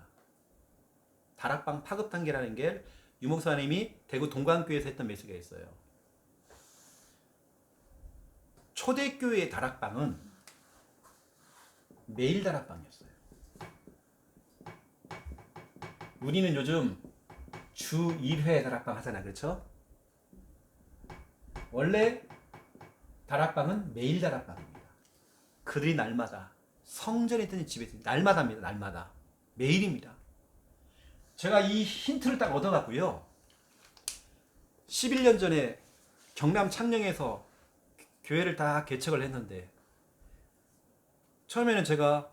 S1: 다락방 파급 단계라는 게 유목사님이 대구 동관교회에서 했던 메시지가 있어요. 초대교회의 다락방은 매일 다락방이었어요. 우리는 요즘 주 1회 다락방 하잖아요. 그렇죠? 원래 다락방은 매일 다락방입니다. 그들이 날마다 성전에 있든 집에 있든 날마다입니다. 날마다. 매일입니다. 제가 이 힌트를 딱 얻어갖고요. 11년 전에 경남 창녕에서 교회를 다 개척을 했는데 처음에는 제가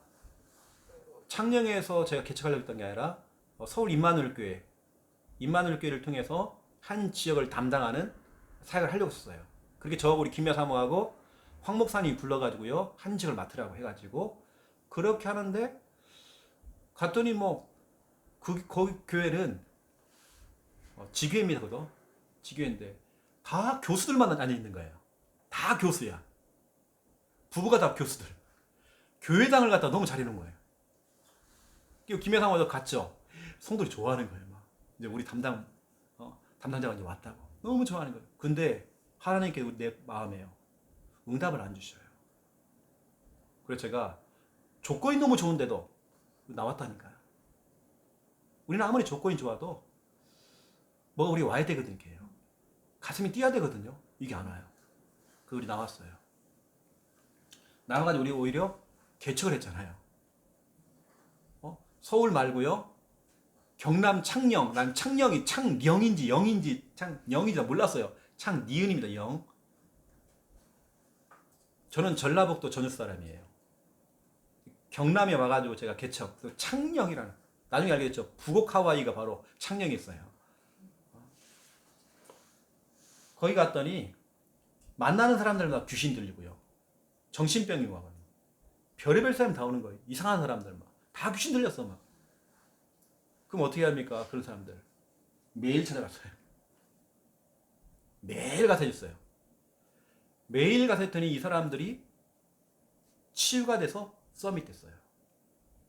S1: 창녕에서 제가 개척하려고 했던 게 아니라 서울 임마누엘교회를 통해서 한 지역을 담당하는 사역을 하려고 했어요. 그렇게 저하고 우리 김야 사모하고 황 목사님이 불러가지고요 한 지역을 맡으라고 해가지고 그렇게 하는데 갔더니 거기 교회는 지교회입니다. 그거 지교회인데 다 교수들만 안에 있는 거예요. 다 교수야. 부부가 다 교수들. 교회당을 갖다 너무 잘해놓은 거예요. 김혜상 와서 갔죠. 성도들이 좋아하는 거예요. 막 이제 우리 담당자가 이제 왔다고 너무 좋아하는 거예요. 근데 하나님께 내 마음에요. 응답을 안 주셔요. 그래서 제가 조건이 너무 좋은데도 나왔다니까요. 우리는 아무리 조건이 좋아도 뭐가 우리 와야 되거든요. 가슴이 뛰어야 되거든요. 이게 안 와요. 그 우리 나왔어요. 나와가지고 우리 오히려 개척을 했잖아요. 서울 말고요. 경남 창녕. 난 창녕이 창령인지 영인지 창영인지 몰랐어요. 창니은입니다. 영. 저는 전라북도 전주 사람이에요. 경남에 와가지고 제가 개척 창녕이라는 나중에 알게 됐죠. 북옥 하와이가 바로 창녕에 있어요. 거기 갔더니 만나는 사람들마다 귀신 들리고요. 정신병이 와가지고 별의별 사람 다 오는 거예요. 이상한 사람들 다 귀신 들렸어 막. 그럼 어떻게 합니까? 그런 사람들 매일 찾아갔어요. 매일 가서 했어요. 매일 가서 했더니 이 사람들이 치유가 돼서 서밋됐어요.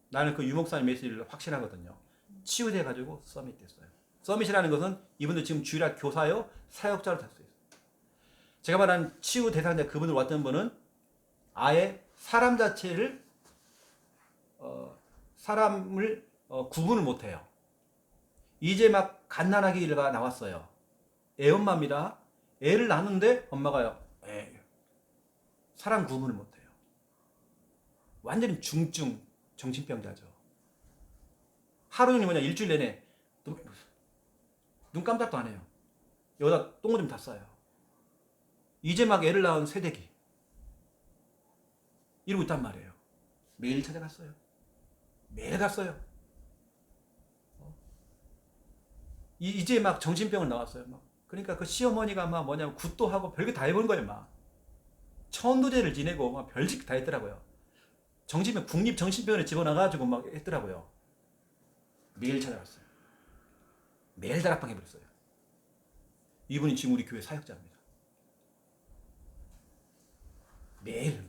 S1: 나는 그 유목사님 메시지를 확신하거든요. 치유돼가지고 서밋됐어요. 서밋이라는 것은 이분들 지금 주일학 교사요, 사역자로 될 수 있어요. 제가 말한 치유 대상자 그분을 왔던 분은 아예 사람 자체를 사람을 구분을 못해요. 이제 막 갓난아기가 나왔어요. 애 엄마입니다. 애를 낳는데 엄마가요. 사람 구분을 못해요. 완전히 중증 정신병자죠. 하루 종일 일주일 내내 눈 깜짝도 안 해요. 여기다 똥을 좀 다 싸요. 이제 막 애를 낳은 새내기 이러고 있단 말이에요. 매일 찾아갔어요. 매일 갔어요. 이제 막 정신병을 나왔어요. 막. 그러니까 그 시어머니가 막 뭐냐면 굿도 하고 별게 다 해본 거예요. 막 천도제를 지내고 막 별짓 다 했더라고요. 정신병 국립 정신병원에 집어넣어가지고 막 했더라고요. 매일 찾아갔어요. 매일 다락방 해버렸어요. 이분이 지금 우리 교회 사역자입니다. 매일.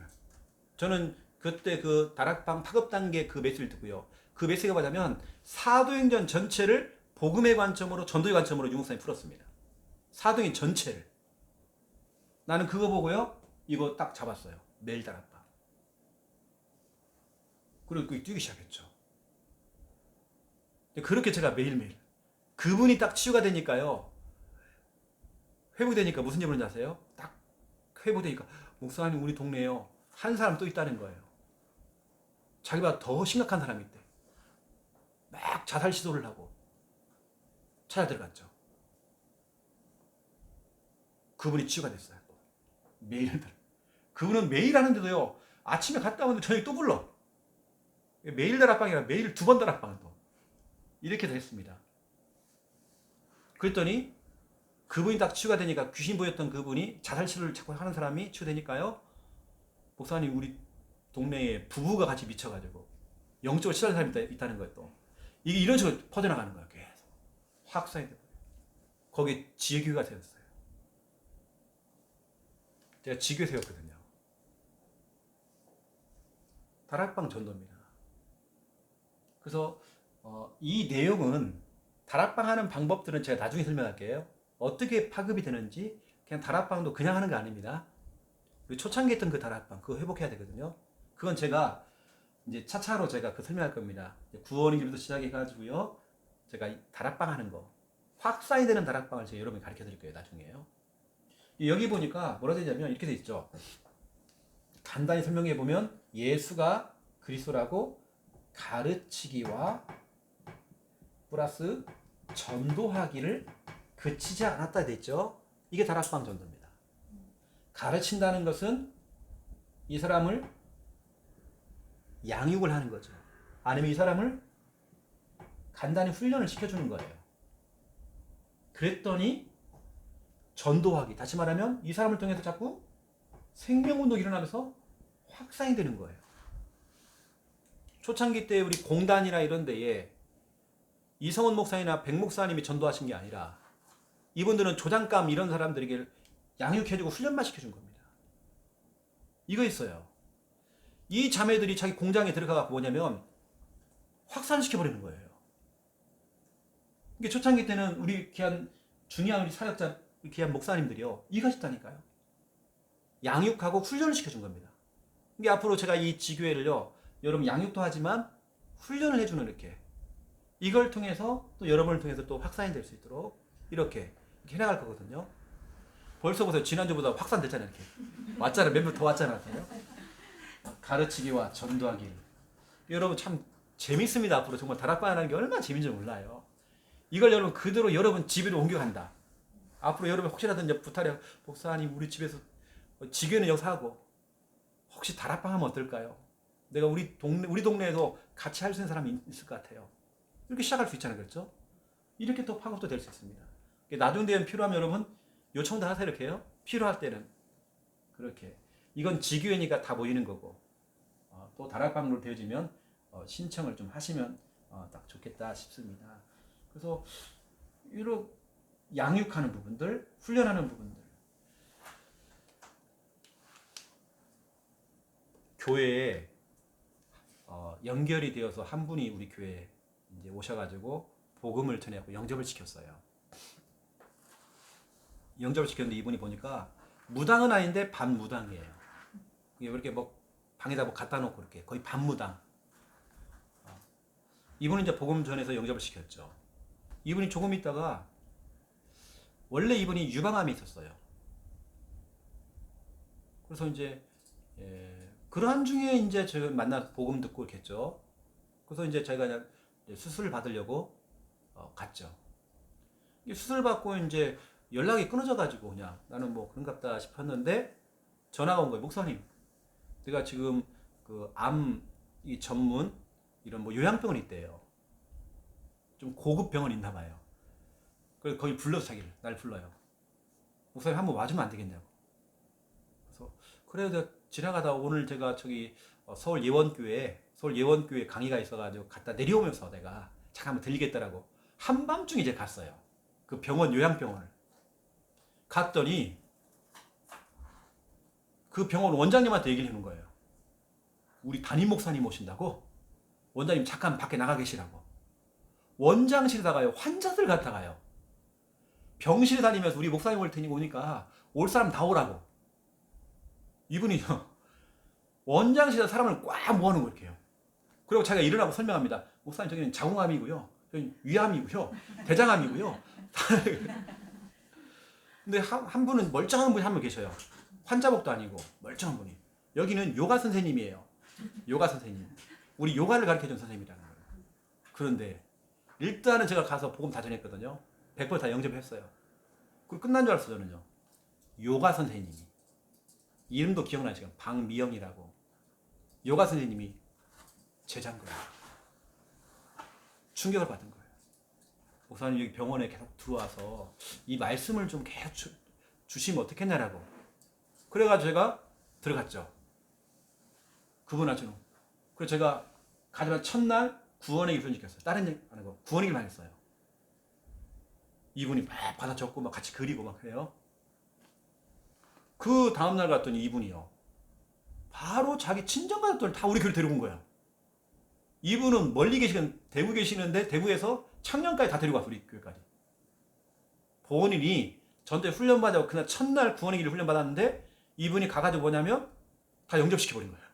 S1: 저는 그때 그 다락방 파급 단계 그 메시지를 듣고요. 그 메시지가 뭐냐면 사도행전 전체를 복음의 관점으로 전도의 관점으로 유목사님이 풀었습니다. 사도행전 전체를. 나는 그거 보고요. 이거 딱 잡았어요. 매일 다락방. 그리고 뛰기 시작했죠. 그렇게 제가 매일매일. 그분이 딱 치유가 되니까요. 회복되니까 무슨 일을 아세요? 딱 회복되니까 목사님 우리 동네에요. 한 사람 또 있다는 거예요. 자기보다 더 심각한 사람이 있대. 막 자살 시도를 하고 찾아 들어갔죠. 그분이 치유가 됐어요. 매일. 그분은 매일 하는데도요. 아침에 갔다 오는데 저녁에 또 불러. 매일 다락방이 아니라 매일 2번 다락방을 또. 이렇게 됐습니다. 그랬더니 그분이 딱 치유가 되니까 귀신 보였던 그분이 자살 시도를 자꾸 하는 사람이 치유되니까요. 목사님 우리 동네에 부부가 같이 미쳐가지고 영적으로 치료하는 사람이 있다는 거예요. 또 이게 이런 식으로 퍼져나가는 거예요. 계속 확산이 되고 거기에 지혜교회가 세웠어요. 제가 지교회 세웠거든요. 다락방 전도입니다. 그래서 이 내용은 다락방 하는 방법들은 제가 나중에 설명할게요. 어떻게 파급이 되는지 그냥 다락방도 그냥 하는 거 아닙니다. 우리 초창기 했던 그 다락방 그거 회복해야 되거든요. 그건 제가 이제 차차로 제가 그 설명할 겁니다. 구원의 길부터 시작해가지고요. 제가 이 다락방 하는 거 확산이 되는 다락방을 제가 여러분이 가르쳐 드릴 거예요. 나중에요. 여기 보니까 뭐라 되냐면 이렇게 돼 있죠. 간단히 설명해 보면 예수가 그리스도라고 가르치기와 플러스 전도하기를 그치지 않았다 돼 있죠. 이게 다락방 전도입니다. 가르친다는 것은 이 사람을 양육을 하는 거죠. 아니면 이 사람을 간단히 훈련을 시켜주는 거예요. 그랬더니 전도하기, 다시 말하면 이 사람을 통해서 자꾸 생명운동이 일어나면서 확산이 되는 거예요. 초창기 때 우리 공단이나 이런 데에 이성원 목사님이나 백 목사님이 전도하신 게 아니라 이분들은 조장감 이런 사람들에게 양육해주고 훈련만 시켜준 겁니다. 이거 있어요. 이 자매들이 자기 공장에 들어가서 뭐냐면 확산시켜버리는 거예요. 이게 초창기 때는 우리 귀한 중요한 우리 사역자 귀한 목사님들이요. 이거 하셨다니까요. 양육하고 훈련을 시켜준 겁니다. 이게 앞으로 제가 이 지교회를요. 여러분 양육도 하지만 훈련을 해주는 이렇게 이걸 통해서 또 여러분을 통해서 또 확산이 될 수 있도록 이렇게 해나갈 거거든요. 벌써 보세요. 지난주보다 확산됐잖아요. 이렇게 왔잖아요. 몇 명 더 왔잖아요. 가르치기와 전도하기. 여러분 참 재밌습니다. 앞으로 정말 다락방 하는 게 얼마나 재밌는지 몰라요. 이걸 여러분 그대로 여러분 집으로 옮겨간다. 앞으로 여러분 혹시라도 이제 부탁해 목사님 우리 집에서 지교는 여기서 하고 혹시 다락방 하면 어떨까요? 내가 우리 동네에도 같이 할 수 있는 사람이 있을 것 같아요. 이렇게 시작할 수 있잖아요. 그렇죠? 이렇게 또 파급도 될 수 있습니다. 나중 되면 필요하면 여러분 요청도 하세요. 이렇게요. 필요할 때는 그렇게. 이건 지교회니까 다 모이는 거고 또 다락방으로 되어지면 신청을 좀 하시면 딱 좋겠다 싶습니다. 그래서 이런 양육하는 부분들, 훈련하는 부분들. 교회에 연결이 되어서 한 분이 우리 교회에 이제 오셔가지고 복음을 전해고 영접을 시켰어요. 영접을 시켰는데 이분이 보니까 무당은 아닌데 반무당이에요. 이렇게 뭐 방에다 뭐 갖다 놓고 이렇게 거의 반무당. 이분은 이제 복음 전해서 영접을 시켰죠. 이분이 조금 있다가 원래 이분이 유방암이 있었어요. 그래서 이제 그러한 중에 이제 제가 만나 복음 듣고 이렇겠죠. 그래서 이제 제가 그냥 수술을 받으려고 갔죠. 수술 받고 이제 연락이 끊어져 가지고 그냥 나는 뭐 그런갑다 싶었는데 전화가 온 거예요. 목사님, 내가 지금 그 암 이 전문 이런 뭐 요양병원 있대요. 좀 고급 병원 있나 봐요. 그래서 거기 불러서 자기를 날 불러요. 목사님 한번 와주면 안 되겠냐고. 그래서 그래요. 내가 지나가다 오늘 제가 저기 서울 예원교회 강의가 있어가지고 갔다 내려오면서 내가 잠깐 한번 들리겠다라고 한밤중 이제 갔어요. 그 병원 요양병원을 갔더니 그 병원 원장님한테 얘기를 해놓은 거예요. 우리 담임 목사님 오신다고 원장님 잠깐 밖에 나가 계시라고. 원장실에다가요 환자들 갖다가요 병실에 다니면서 우리 목사님 올 테니 오니까 올 사람 다 오라고. 이분이요 원장실에 사람을 꽉 모아놓은 거 이렇게 해요. 그리고 자기가 일어나고 설명합니다. 목사님 저기는 자궁암이고요, 저기 위암이고요, 대장암이고요. 근데 한 분은 멀쩡한 분이 한 분 계셔요. 환자복도 아니고 멀쩡한 분이. 여기는 요가 선생님이에요. 요가 선생님. 우리 요가를 가르쳐준 선생님이라는 거예요. 그런데 일단은 제가 가서 복음 다 전했거든요. 100% 다 영접했어요. 그리고 끝난 줄 알았어요. 저는요. 요가 선생님이. 이름도 기억나시죠? 박미영이라고. 요가 선생님이 제자인 거예요. 충격을 받은 거예요. 목사님 여기 병원에 계속 들어와서 이 말씀을 좀 계속 주시면 어떻겠냐라고. 그래가지고 제가 들어갔죠. 그분한테는. 그래서 제가 가자마자 첫날 구원의 길을 시켰어요. 다른 얘기 안 하고 구원의 길만 했어요. 이분이 막 받아 적고 막 같이 그리고 막 그래요. 그 다음날 갔더니 이분이요. 바로 자기 친정가족들 다 우리 교회로 데리고 온 거야. 이분은 멀리 계시는 대구 계시는데 대구에서 창녕까지 다 데리고 왔어. 우리 교회까지. 본인이 전대 훈련 받아고 그날 첫날 구원의 길을 훈련 받았는데 이분이 가가지고 뭐냐면 다 영접시켜버린 거예요.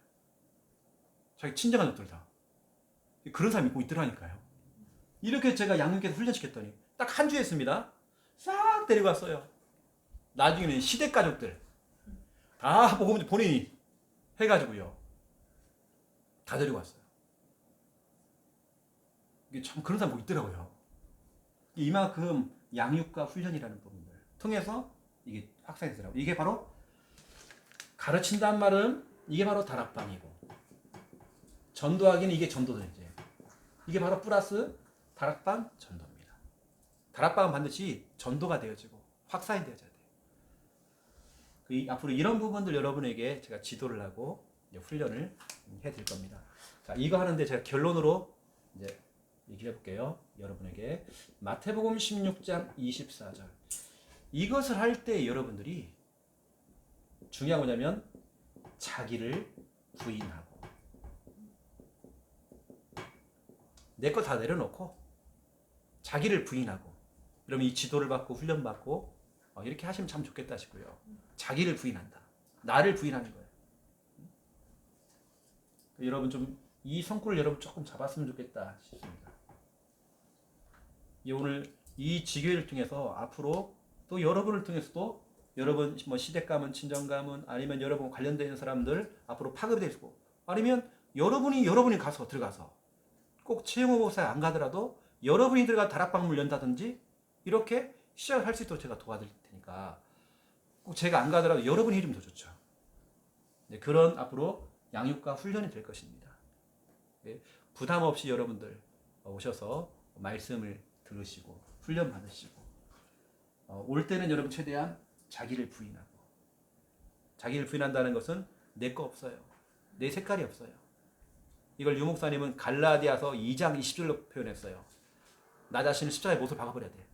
S1: 자기 친정가족들 다. 그런 사람이 있고 있더라니까요. 이렇게 제가 양육해서 훈련시켰더니 딱 한 주 했습니다. 싹 데리고 왔어요. 나중에는 시댁 가족들 다 보고 본인이 해가지고요. 다 데리고 왔어요. 이게 참 그런 사람 뭐 있더라고요. 이만큼 양육과 훈련이라는 부분들 통해서 이게 확산되더라고요. 이게 바로 가르친다는 말은 이게 바로 다락방이고 전도하기는 이게 전도죠. 이게 바로 플러스 다락방 전도입니다. 다락방은 반드시 전도가 되어지고 확산이 되어져야 돼요. 앞으로 이런 부분들 여러분에게 제가 지도를 하고 훈련을 해드릴 겁니다. 자, 이거 하는데 제가 결론으로 이제 얘기해 볼게요. 여러분에게 마태복음 16장 24절 이것을 할 때 여러분들이 중요한 뭐냐면 자기를 부인하고 내 거 다 내려놓고 자기를 부인하고 그러면 이 지도를 받고 훈련 받고 이렇게 하시면 참 좋겠다 싶고요. 자기를 부인한다. 나를 부인하는 거예요. 여러분 좀 이 성구를 여러분 조금 잡았으면 좋겠다 싶습니다. 오늘 이 지교회를 통해서 앞으로 또 여러분을 통해서도 여러분 뭐 시댁 가문, 친정 가문 아니면 여러분 관련되는 사람들 앞으로 파급이 되고 아니면 여러분이 가서 들어가서 꼭 최영호 목사에 안 가더라도 여러분이 들어가 다락방을 연다든지 이렇게 시작을 할 수 있도록 제가 도와드릴 테니까 꼭 제가 안 가더라도 여러분이 해주면 더 좋죠. 네, 그런 앞으로 양육과 훈련이 될 것입니다. 네, 부담 없이 여러분들 오셔서 말씀을 들으시고 훈련 받으시고 올 때는 여러분 최대한 자기를 부인하고 자기를 부인한다는 것은 내 거 없어요. 내 색깔이 없어요. 이걸 유 목사님은 갈라디아서 2장 20절로 표현했어요. 나 자신을 십자가에 못을 박아버려야 돼.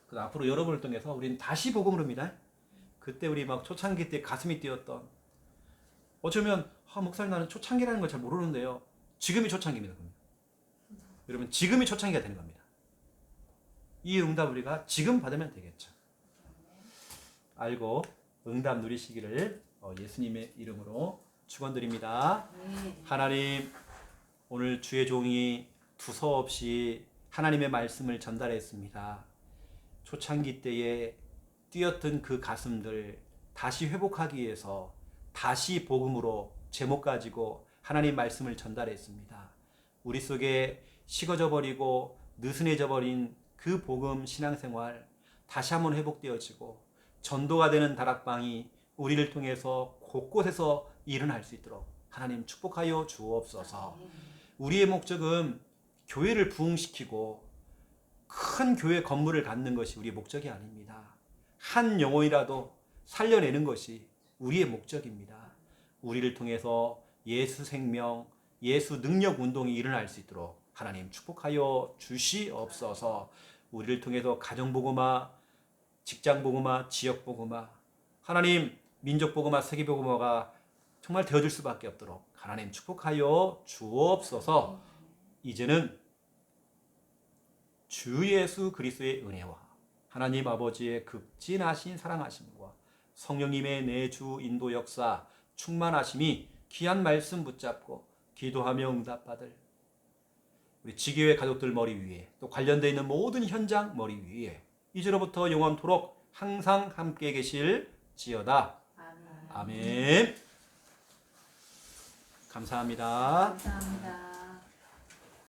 S1: 그래서 앞으로 여러분을 통해서 우리는 다시 복음을 합니다. 그때 우리 막 초창기 때 가슴이 뛰었던, 어쩌면 목사님 나는 초창기라는 걸 잘 모르는데요. 지금이 초창기입니다. 여러분 지금이 초창기가 되는 겁니다. 이 응답 우리가 지금 받으면 되겠죠. 알고 응답 누리시기를 예수님의 이름으로 축원드립니다. 하나님, 오늘 주의 종이 두서없이 하나님의 말씀을 전달했습니다. 초창기 때에 뛰었던 그 가슴들 다시 회복하기 위해서 다시 복음으로 제목 가지고 하나님 말씀을 전달했습니다. 우리 속에 식어져 버리고 느슨해져 버린 그 복음 신앙생활 다시 한번 회복되어지고 전도가 되는 다락방이 우리를 통해서 곳곳에서 일어날 수 있도록 하나님 축복하여 주옵소서. 우리의 목적은 교회를 부흥시키고 큰 교회 건물을 갖는 것이 우리의 목적이 아닙니다. 한 영혼이라도 살려내는 것이 우리의 목적입니다. 우리를 통해서 예수 생명, 예수 능력 운동이 일어날 수 있도록 하나님 축복하여 주시옵소서. 우리를 통해서 가정복음화, 직장복음화, 지역복음화, 하나님 민족복음화, 세계복음화가 정말 되어줄 수밖에 없도록 하나님 축복하여 주옵소서. 이제는 주 예수 그리스도의 은혜와 하나님 아버지의 극진하신 사랑하심과 성령님의 내주 인도 역사 충만하심이 귀한 말씀 붙잡고 기도하며 응답받을 우리 지교회 가족들 머리 위에 또 관련되어 있는 모든 현장 머리 위에 이제로부터 영원토록 항상 함께 계실지어다. 아멘. 감사합니다.
S2: 감사합니다.